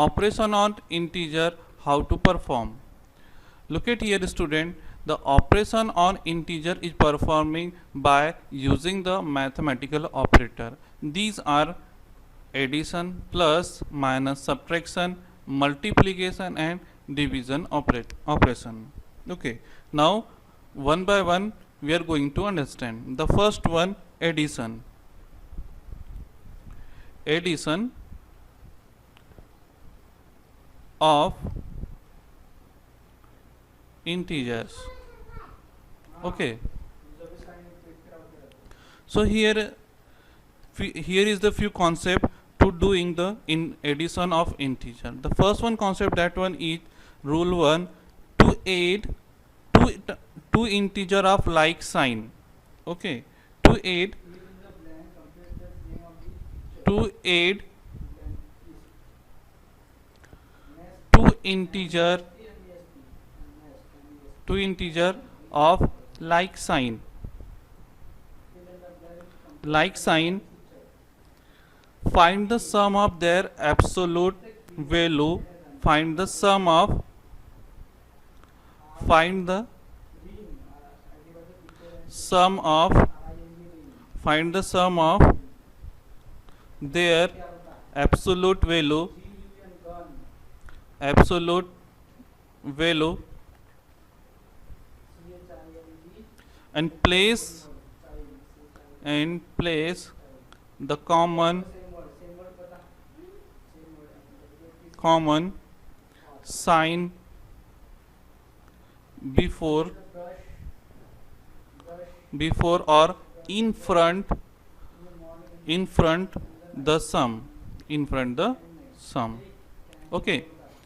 operation on integer, how to perform. Look at here student, the operation on integer is performing by using the mathematical operator. These are addition, plus, minus, subtraction, multiplication and division operation. Okay, now one by one we are going to understand. The first one, addition. Addition of integers. Okay, so here is the few concept to doing the addition of integer. The first one concept, that one is rule 1, to add two integer of like sign. Okay, to add two integer of like sign. Find the sum of their absolute value. Find the sum of their absolute value and place the common sign before or in front the sum. Okay,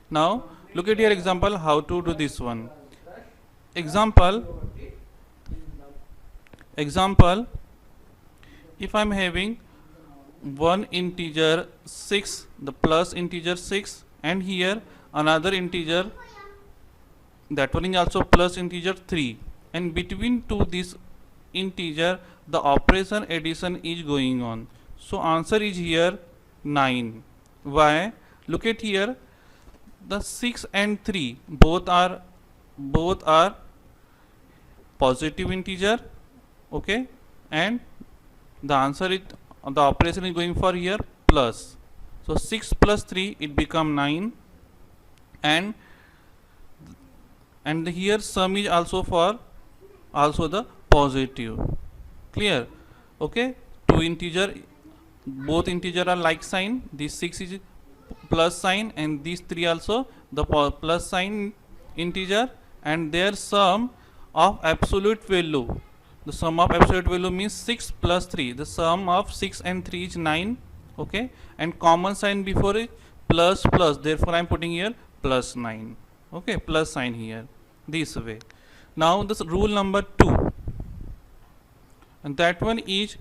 now look at your example how to do this one. Example, if I am having one integer 6, the plus integer 6, and here another integer, that one is also plus integer 3, and between two this integer the operation addition is going on. So answer is here 9. Why? Look at here, the 6 and 3 both are positive integer. Okay, and the answer is, the operation is going for here plus. So 6 plus 3 it become 9, and here sum is also for the positive. Clear? Okay, two integer, both integer are like sign. This 6 is plus sign and these 3 also the plus sign integer, and their sum of absolute value. The sum of absolute value means 6 plus 3. The sum of 6 and 3 is 9. Okay, and common sign before it plus. Therefore I am putting here plus 9. Okay, plus sign here, this way. Now this rule number 2, and that one is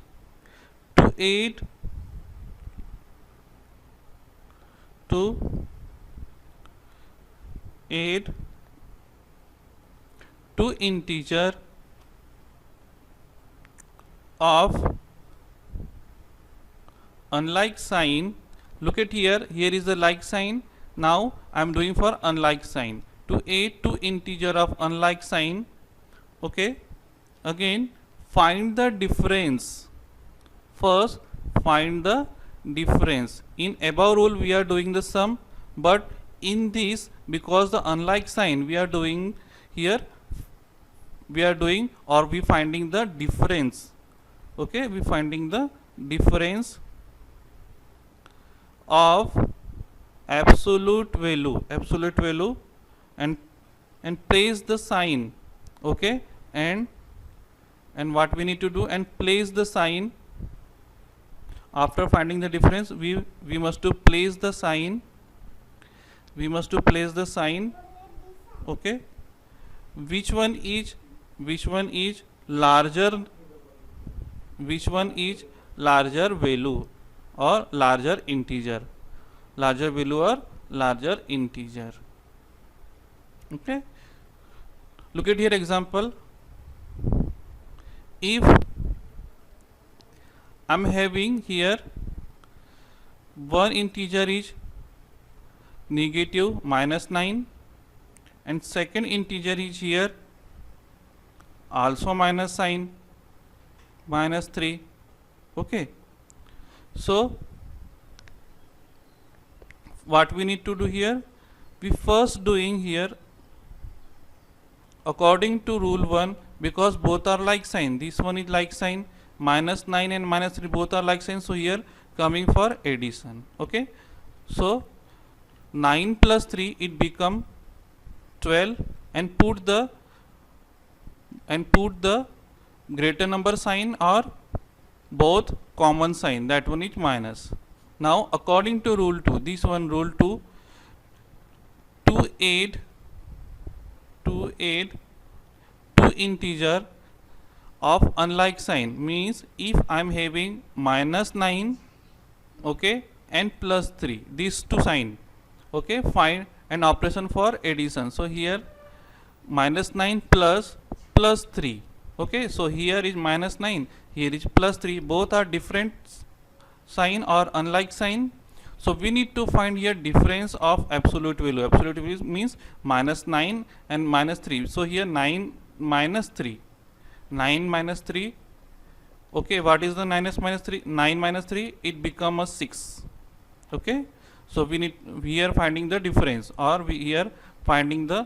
to add two integer of unlike sign. Look at here is the like sign. Now I am doing for unlike sign. To add two integer of unlike sign. Okay, again find the difference. First find the difference. In above rule we are doing the sum, but in this, because the unlike sign we are doing here, or we finding the difference. Okay, we finding the difference of absolute value and place the sign. Okay, and what we need to do, and place the sign. After finding the difference, we must to place the sign. Okay, which one is larger value or larger integer. Okay, look at here example. If I'm having here one integer is negative -9, and second integer is here also minus sign, -3. Okay, so what we need to do here, we first doing here according to rule 1, because both are like sign, this one is like sign, -9 and -3 both are like sign, so here coming for addition. Okay, so 9 plus 3 it become 12, and put the greater number sign or both common sign, that one is minus. Now according to rule 2, this one rule 2, to add two integer of unlike sign means if I am having -9, okay, and +3, these two sign, okay, find an operation for addition. So here -9 plus +3, okay, so here is -9, here is +3, both are different sign or unlike sign. So we need to find here difference of absolute value. Absolute value means -9 and -3. So here 9 minus 3, 9 minus 3, okay, what is the 9 minus 3? 9 minus 3, it become a 6. Okay, so we are finding the difference, or we are finding the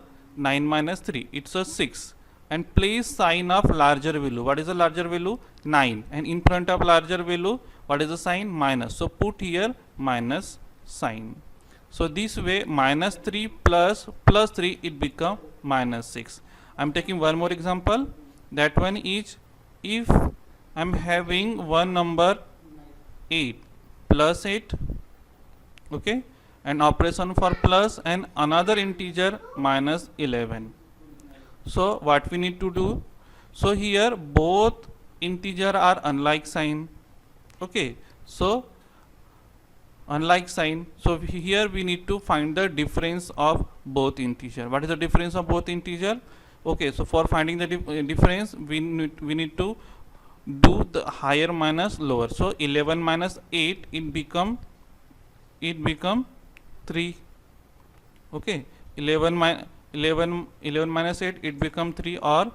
9 minus 3, it's a 6, and place sign of larger value. What is the larger value? 9, and in front of larger value what is the sign? Minus. So put here minus sign. So this way -3 plus +3 it become -6. I am taking one more example. That one is, if I am having one number 8 plus 8, okay, an operation for plus, and another integer -11. So what we need to do? So here both integer are unlike sign. Okay, so unlike sign, so here we need to find the difference of both integer. What is the difference of both integer? Okay, so for finding the difference, we need to do the higher minus lower. So 11 minus 8, it become 3. Okay, 11 minus 8, it become 3. Or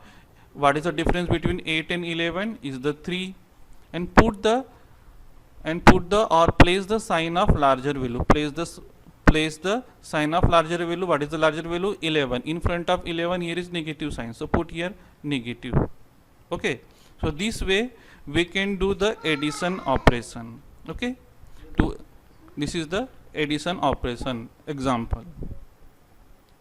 what is the difference between 8 and 11? Is the 3. And put the or place the sign of larger value. Place the sign of larger value. What is the larger value? 11. In front of 11 here is negative sign, so put here negative. Okay, so this way we can do the addition operation. Okay, this is the addition operation example.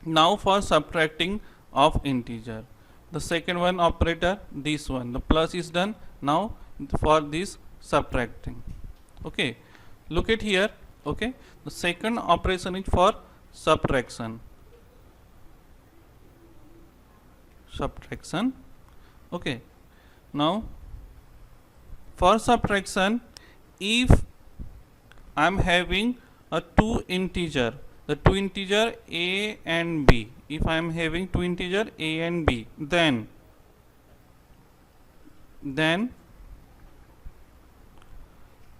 Now for subtracting of integer, the second one operator, this one, the plus is done. Now for this subtracting, okay, look at here. Okay, the second operation is for subtraction. Okay, now for subtraction, if I am having a two integer, the two integer a and b, if I am having two integer a and b, then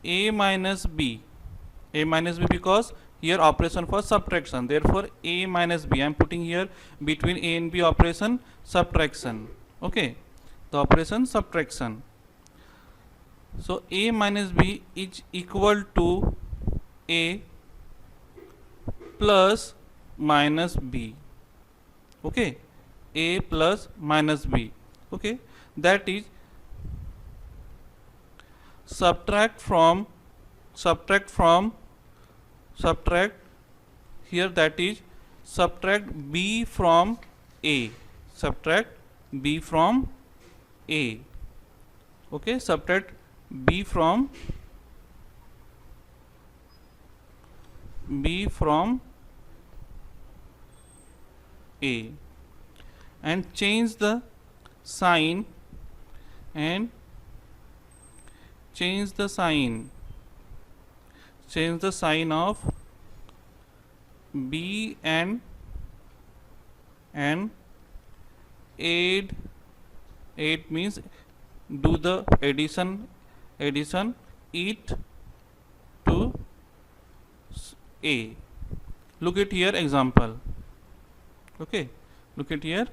a minus b, because here operation for subtraction, therefore a minus b, I am putting here between a and b operation subtraction. Okay, the operation subtraction. So a minus b is equal to a plus minus b. Okay, a plus minus b. Okay, that is subtract here, that is subtract b from a. Okay, subtract b from a, and change the sign of b and add means do the addition it to a. look at here example. Okay, look at here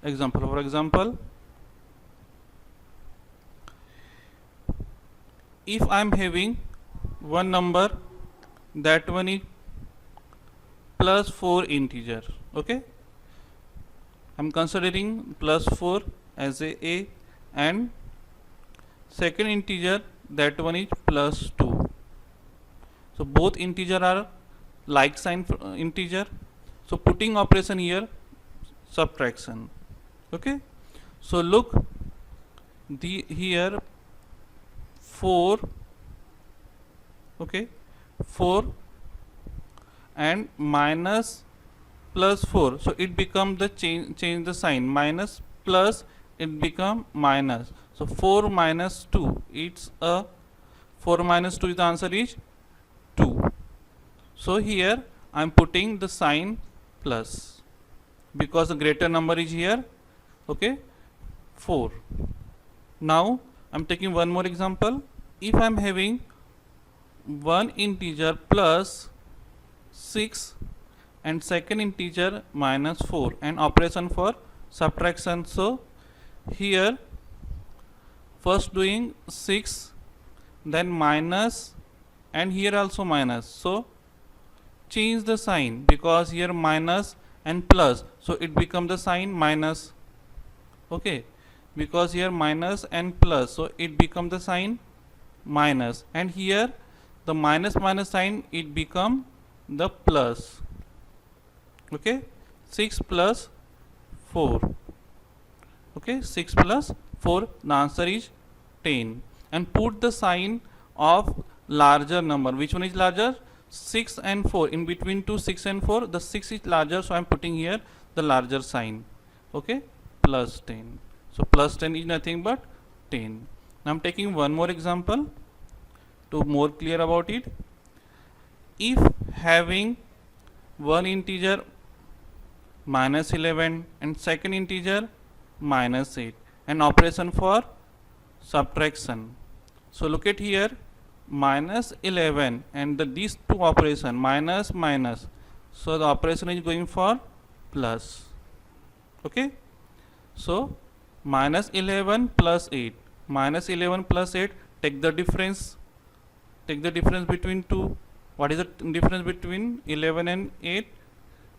example. For example, if I am having one number, that one is plus 4 integer. Okay, I am considering plus 4 as a and second integer, that one is plus 2. So both integer are like sign integer. So putting operation here, subtraction. Okay, so look, the here 4, okay, 4 and minus plus 4, so it become the change the sign, minus plus it become minus. So 4 minus 2, it's a 4 minus 2 is the answer is 2. So here I am putting the sign plus because the greater number is here. Okay, 4. Now I am taking one more example. If I am having one integer plus 6 and second integer minus 4 and operation for subtraction. So here first doing 6, then minus, and here also minus. So change the sign because here minus and plus, so it become the sign minus. Okay, because here minus and plus, so it become the sign minus, and here the minus minus sign, it become the plus. Okay, 6 plus 4. Okay, 6 plus 4, the answer is 10. And put the sign of larger number. Which one is larger? 6 and 4. In between 6 and 4, the 6 is larger, so I am putting here the larger sign. Okay, plus 10. So plus 10 is nothing but 10. Now I am taking one more example to more clear about it. If having one integer minus 11 and second integer minus 8 and operation for subtraction. So look at here, minus 11 and these two operation, minus minus, so the operation is going for plus. Okay, so minus 11 plus 8, minus 11 plus 8, take the difference between two. What is the difference between 11 and 8?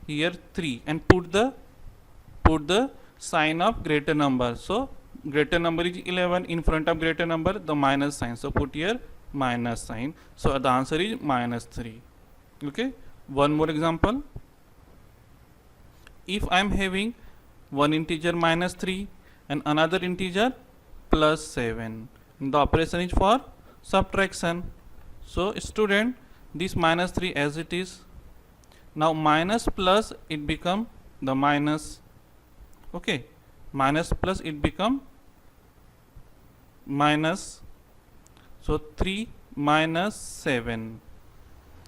Here 3, and put the sign of greater number. So greater number is 11, in front of greater number the minus sign, so put here minus sign. So the answer is minus 3. Okay, one more example. If I am having one integer minus 3 and another integer plus 7, the operation is for subtraction. So student, this minus 3 as it is. Now minus plus, it become the minus. Okay, minus plus, it become minus. So 3 minus 7.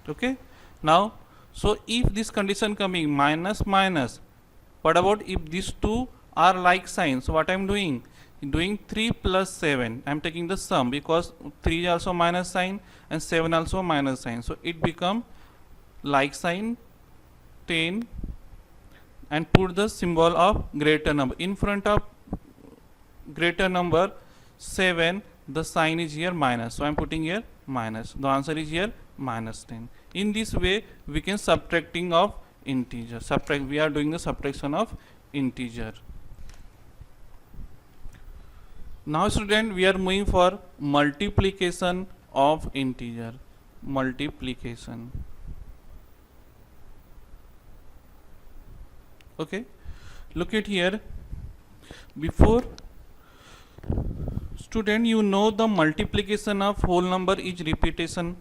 Okay, now so if this condition coming minus minus, what about if these two are like signs? So what I am doing 3 plus 7, I am taking the sum because 3 is also minus sign and 7 also minus sign, so it become like sign 10, and put the symbol of greater number. In front of greater number 7, the sign is here minus, so I am putting here minus. The answer is here minus 10. In this way we can subtracting of integer. We are doing the subtraction of integer. Now student, we are moving for multiplication of integer. Multiplication. Okay, look at here. Before student, you know the multiplication of whole number is repeated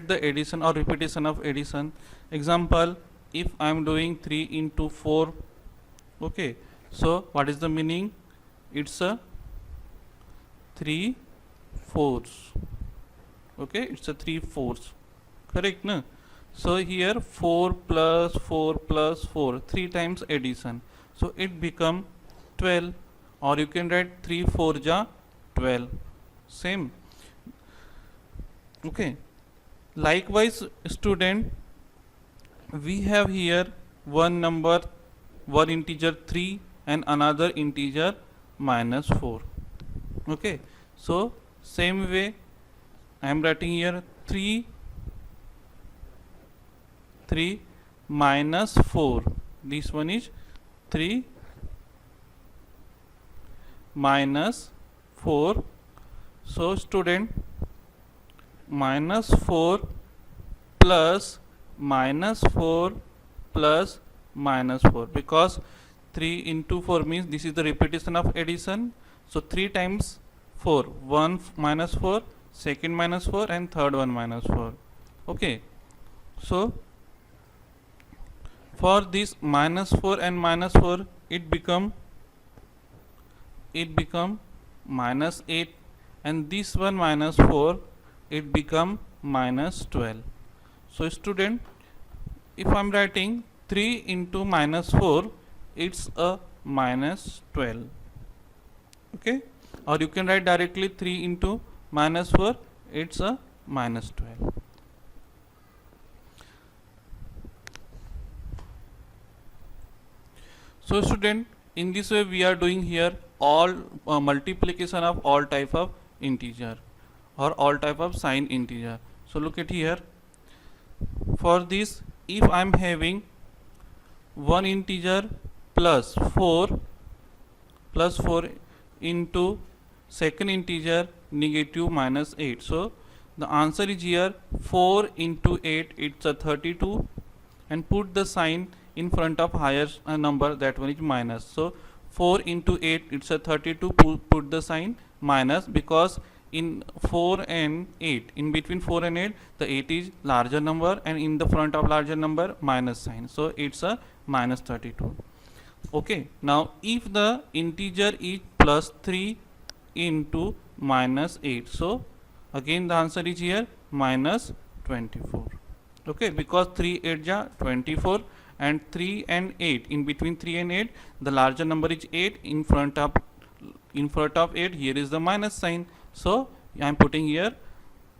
the addition or repetition of addition. Example, if I am doing 3 into 4, okay, so what is the meaning? It's a 3 fourths. Okay, it's a 3 fourths, correct, no? So here 4 plus 4 plus 4, 3 times addition, so it become 12, or you can write 3 4 ja 12, same. Okay, likewise student, we have here one number, one integer 3 and another integer minus 4. Okay, so same way I am writing here 3 minus 4. This one is 3 minus 4. So student, minus 4 plus minus 4 plus minus 4, because 3 into 4 means this is the repetition of addition. So 3 times 4, 1 minus 4, second minus 4 and third one minus 4. Okay, so for this minus 4 and minus 4, it become minus 8, and this one minus 4, it become minus 12. So student, if I am writing 3 into minus 4, it's a minus 12. Okay, or you can write directly 3 into minus 4, it's a minus 12. So student, in this way we are doing here all multiplication of all type of integer or all type of sign integer. So look at here, for this, if I am having one integer plus 4 into second integer negative minus 8. So the answer is here 4 into 8, it's a 32, and put the sign in front of higher number, that one is minus. So 4 into 8, it's a 32, put the sign minus, because in 4 and 8, in between 4 and 8, the 8 is larger number, and in the front of larger number minus sign, so it's a minus 32. Okay, now if the integer is plus 3 into minus 8, so again the answer is here minus 24. Okay, because 3 8 ja 24, and 3 and 8, in between 3 and 8, the larger number is 8, in front of 8, here is the minus sign, so I am putting here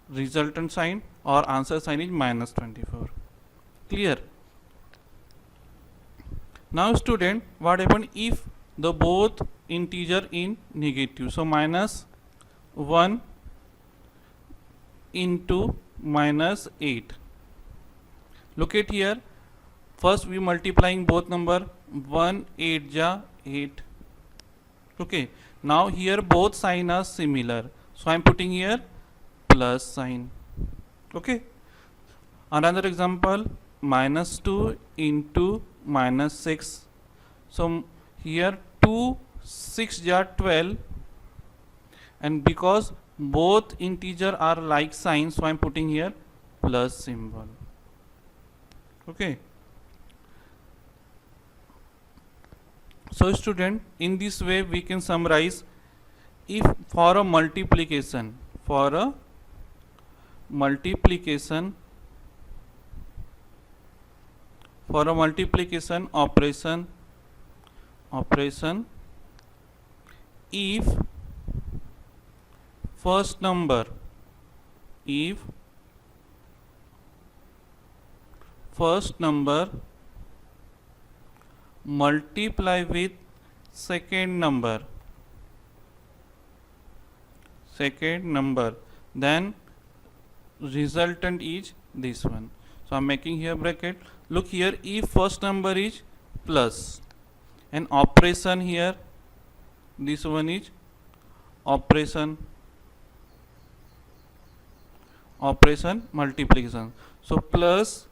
resultant sign or answer sign is minus 24. Clear? Now student, what happen if the both integer in negative? So minus 1 into minus 8. Look at here, first we multiplying both number, 1 8 ja 8. Okay, now here both sign are similar, so I am putting here plus sign. Okay, another example, minus 2 into minus 6. So here 2 6 ja 12, and because both integer are like sign, so I am putting here plus symbol. Okay, so student, in this way we can summarize, if for a multiplication operation, if first number multiply with second number, then resultant is this one. So I am making here bracket. Look here, if first number is plus, and operation here, this one is operation multiplication. So plus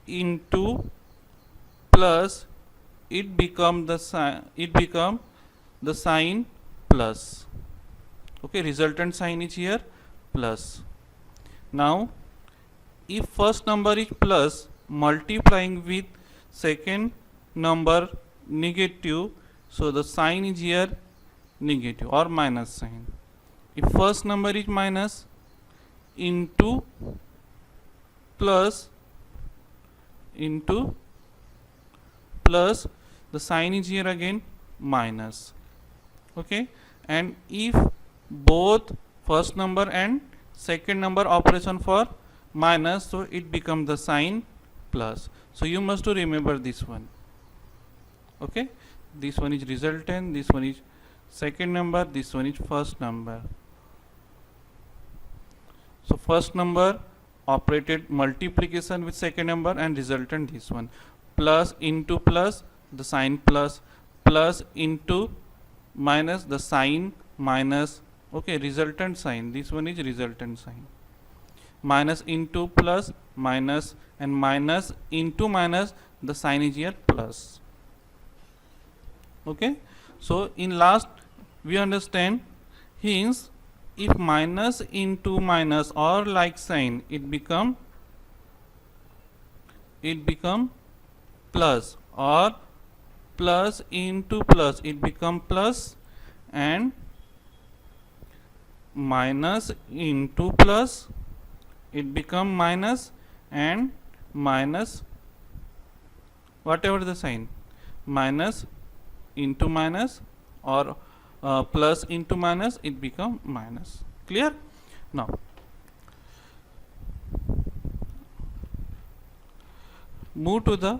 into plus, it become the sign plus. Okay, resultant sign is here plus. Now if first number is plus multiplying with second number negative, so the sign is here negative or minus sign. If first number is minus into plus, the sign is here again minus. Okay, and if both first number and second number operation for minus, so it becomes the sign plus. So you must to remember this one. Okay, this one is resultant, this one is second number, this one is first number. So first number operated multiplication with second number and resultant this one. Plus into plus, the sign plus, plus into minus, the sign minus. Okay, resultant sign, this one is resultant sign. Minus into plus, minus, and minus into minus, the sign is here plus. Okay, so in last we understand, hence if minus into minus or like sign, it become plus, or plus into plus, it become plus, and minus into plus, it become minus, and minus whatever the sign, minus into minus, or plus into minus, it become minus. Clear? Now move to the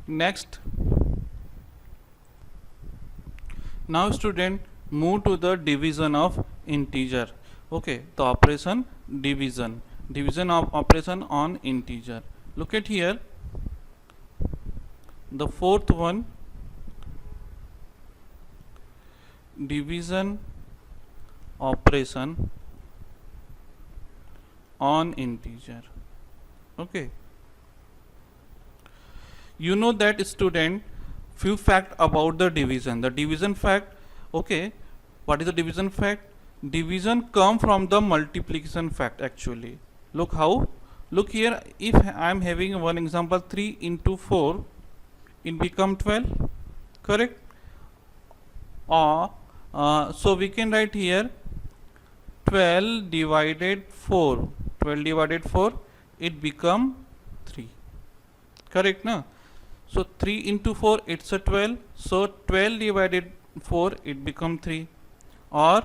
next. Now student, move to the division of integer. Okay, the operation division of operation on integer. Look at here, the fourth one, division operation on integer. Okay, you know that student, few fact about the division fact. Okay, what is the division fact? Division come from the multiplication fact actually. Look how, look here, if I am having one example, 3 into 4, it become 12, correct? Or so we can write here 12 divided 4, it become 3, correct na? So 3 into 4, it's a 12, so 12 divided 4, it become 3. Or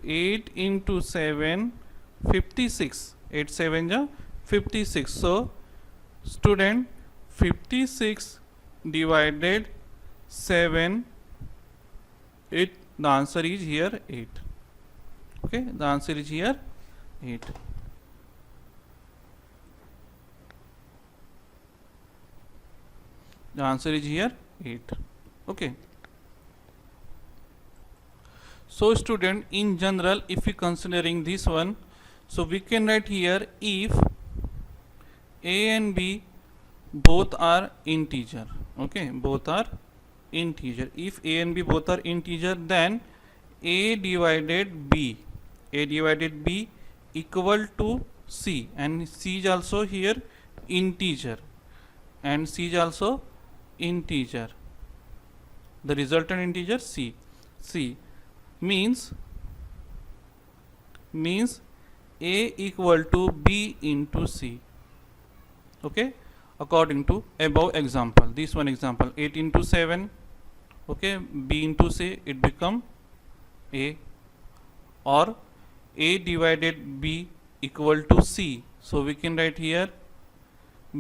8 into 7, 56, 8 7 ja 56. So student, 56 divided 7, it, the answer is here 8. Okay, the answer is here 8. The answer is here 8. Okay, so student, in general, if we considering this one, so we can write here, if a and b both are integer. Okay, both are integer. If a and b both are integer, then a divided b equal to c, and c is also here integer, and c is also integer, the resultant integer c. Means a equal to b into c. Okay, according to above example, this one example, 8 into 7, okay, b into c, it become a. Or a divided b equal to c, so we can write here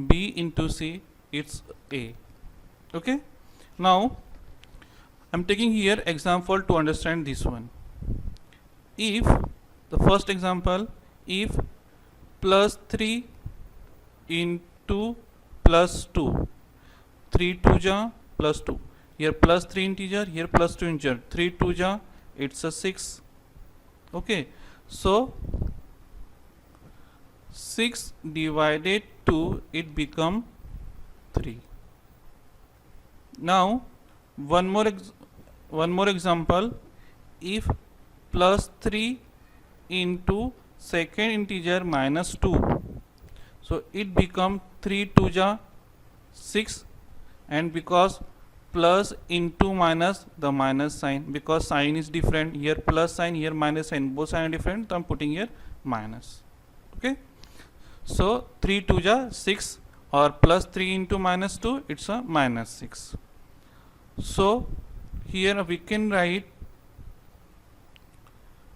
b into c, it's a. Okay, now I'm taking here example to understand this one. If the first example, if plus 3 into plus 2, 3 2 ja plus 2, here plus 3 integer, here plus 2 integer, 3 2 ja, it's a 6. Okay, so 6 divided 2, it become 3. Now one more example, if plus 3 into second integer minus 2, so it become 3 2 ja 6, and because plus into minus, the minus sign, because sign is different, here plus sign, here minus sign, both sign are different, so I'm putting here minus. Okay, so 3 2 ja 6, or plus 3 into minus 2, it's a minus 6. So here we can write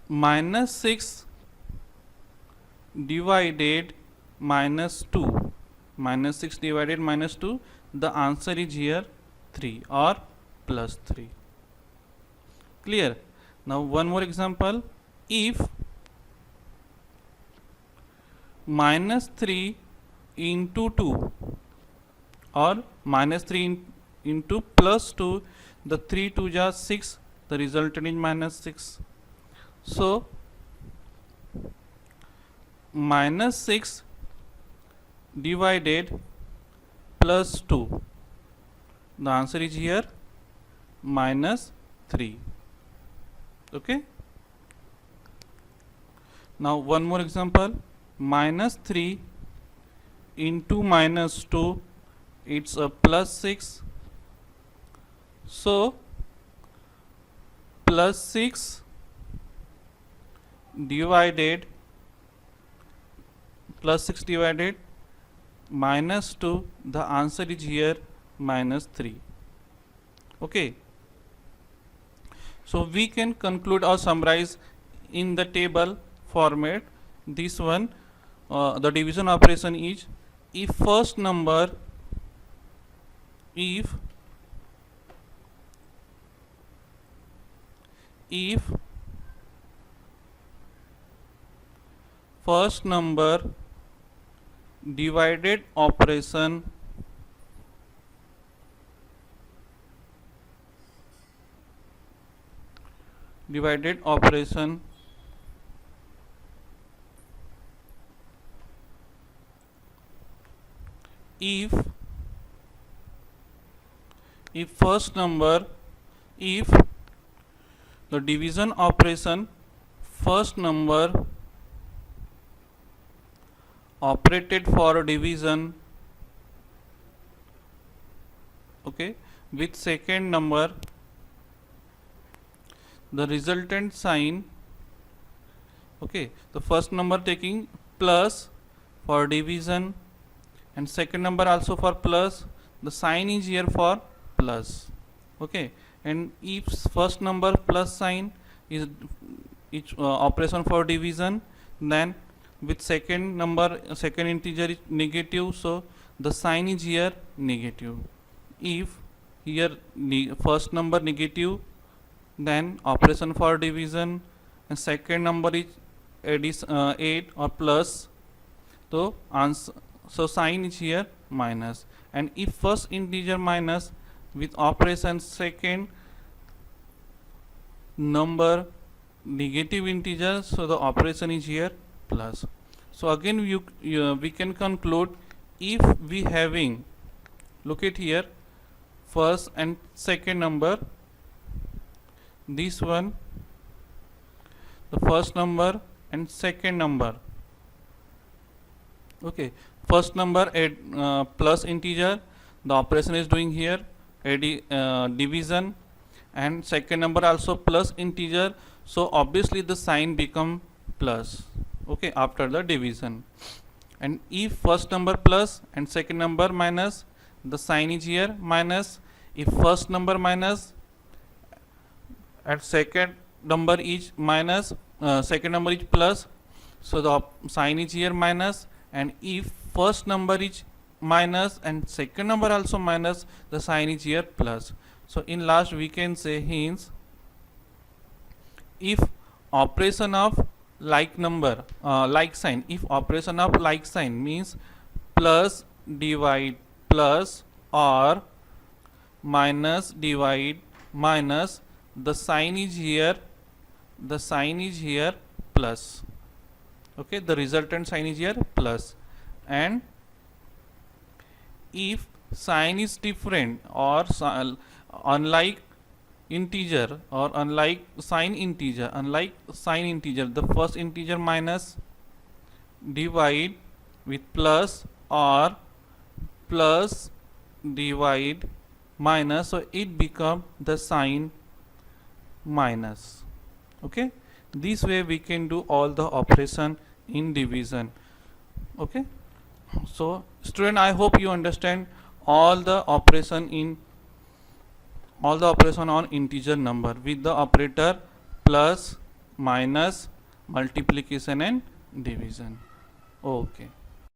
minus 6 divided minus 2, minus 6 divided minus 2, the answer is here 3 or plus 3. Clear? Now one more example. If minus 3 into 2 or minus 3 into plus 2, the 3 2s are 6, the resultant is minus 6. So minus 6 divided plus 2, the answer is here minus 3. Okay. Now one more example. Minus 3 into minus 2, it's a plus 6. So plus 6 divided minus 2, the answer is here minus 3. Okay. So we can conclude or summarize in the table format. This one, the division operation is, if first number divided operation if the division operation first number operated for division, okay, with second number, the resultant sign, okay, the first number taking plus for division and second number also for plus, the sign is here for plus. Okay, and if first number plus sign is operation for division, then with second number, second integer is negative, so the sign is here negative. If here first number negative, then operation for division, and second number is 8 or plus, so answer, so sign is here minus. And if first integer minus with operation second number negative integer, so the operation is here plus. So again we can conclude, if we having, look at here, first and second number, this one, the first number and second number, okay, first number plus integer, the operation is doing here division, and second number also plus integer, so obviously the sign become plus, okay, after the division. And if first number plus and second number minus, the sign is here minus. If first number minus and second number is minus, second number is plus, so the sign is here minus. And if first number is minus and second number also minus, the sign is here plus. So in last we can say, hence if operation of like number, like sign, if operation of like sign means plus divide plus or minus divide minus, the sign is here plus, okay, the resultant sign is here plus. And if sign is different or unlike integer or unlike sign integer, the first integer minus divide with plus or plus divide minus, so it become the sign minus. Okay, this way we can do all the operation in division. Okay, so student, I hope you understand all the operation on integer number with the operator plus, minus, multiplication and division. Okay.